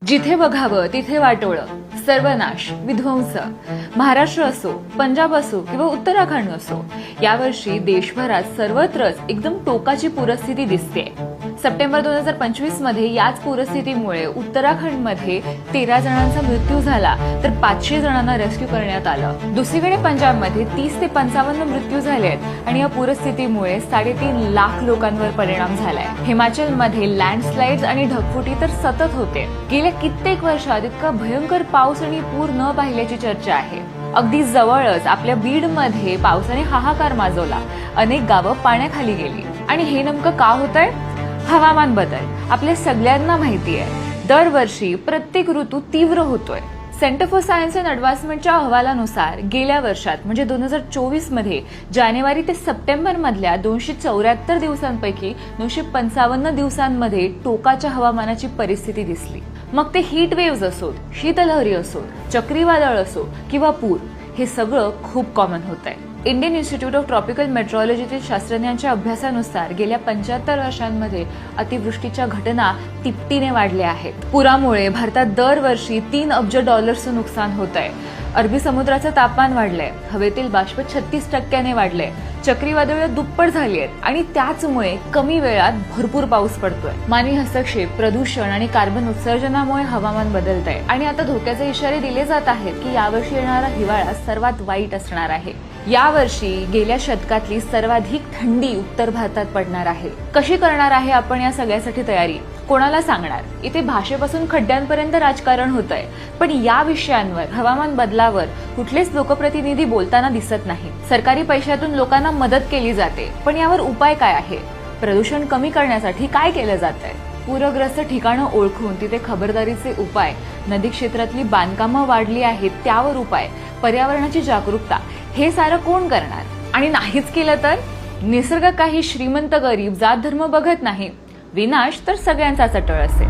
जिथे बघावं तिथे वाटोळं, सर्वनाश, विध्वंस. महाराष्ट्र असो, पंजाब असो किंवा उत्तराखंड असो, यावर्षी देशभरात सर्वत्रच एकदम टोकाची पूरस्थिती दिसते. सप्टेंबर 2025 मध्ये याच पूरस्थितीमुळे उत्तराखंडमध्ये 13 जणांचा मृत्यू झाला तर 500 जणांना रेस्क्यू करण्यात आलं. दुसरीकडे पंजाबमध्ये 30 ते 55 मृत्यू झालेत आणि या पूरस्थितीमुळे 3.5 लाख लोकांवर परिणाम झालाय. हिमाचलमध्ये लँडस्लाइड्स आणि ढगफुटी तर सतत होते. गेल्या कित्येक वर्षात इतका भयंकर पाऊस आणि पूर न पाहिल्याची चर्चा आहे. अगदी जवळच आपल्या बीडमध्ये पावसाने हाहाकार माजवला. अनेक गावं पाण्याखाली गेली. आणि हे नेमकं का होतंय? हवामान बदल आपल्या सगळ्यांना माहिती आहे. दरवर्षी प्रत्येक ऋतू तीव्र होतोय. सेंटर फॉर सायन्स अँड ॲडव्हान्समेंटच्या अहवालानुसार गेल्या वर्षात म्हणजे 2024 मध्ये जानेवारी ते सप्टेंबर मधल्या 274 दिवसांपैकी 955 दिवसांमध्ये टोकाच्या हवामानाची परिस्थिती दिसली. मग ते हीट वेव्हज असोत, शीतलहरी असोत, चक्रीवादळ असो किंवा पूर, हे सगळं खूप कॉमन होतंय. इंडियन इन्स्टिट्यूट ऑफ ट्रॉपिकल मेट्रोलॉजीतील शास्त्रज्ञांच्या अभ्यासानुसार गेल्या 75 वर्षांमध्ये अतिवृष्टीच्या घटना तिपटीने वाढल्या आहेत. पुरामुळे भारतात दरवर्षी $3 अब्ज नुकसान होत आहे. अरबी समुद्राचं तापमान वाढलंय, हवेतील बाष्प 36% वाढलंय, चक्रीवादळं दुप्पट झाली आहेत आणि त्याचमुळे कमी वेळात भरपूर पाऊस पडतोय. मानवी हस्तक्षेप, प्रदूषण आणि कार्बन उत्सर्जनामुळे हवामान बदलतंय आणि आता धोक्याचे इशारे दिले जात आहेत की यावर्षी येणारा हिवाळा सर्वात वाईट असणार आहे. यावर्षी गेल्या शतकातली सर्वाधिक थंडी उत्तर भारतात पडणार आहे. कशी करणार आहे आपण या सगळ्यासाठी तयारी? कोणाला सांगणार? इथे भाषेपासून खड्ड्यांपर्यंत राजकारण होतंय. पण या विषयांवर, हवामान बदलावर कुठलेच लोकप्रतिनिधी बोलताना दिसत नाही. सरकारी पैशातून लोकांना मदत केली जाते, पण यावर उपाय काय आहे? प्रदूषण कमी करण्यासाठी काय केलं जातंय? पूरग्रस्त ठिकाणं ओळखून तिथे खबरदारीचे उपाय, नदी क्षेत्रातली बांधकामं वाढली आहेत त्यावर उपाय, पर्यावरणाची जागरूकता, हे सारं कोण करणार? आणि नाहीच केलं तर निसर्ग काही श्रीमंत गरीब जात धर्म बघत नाही. विनाश तर सगळ्यांचाच अटळ असेल.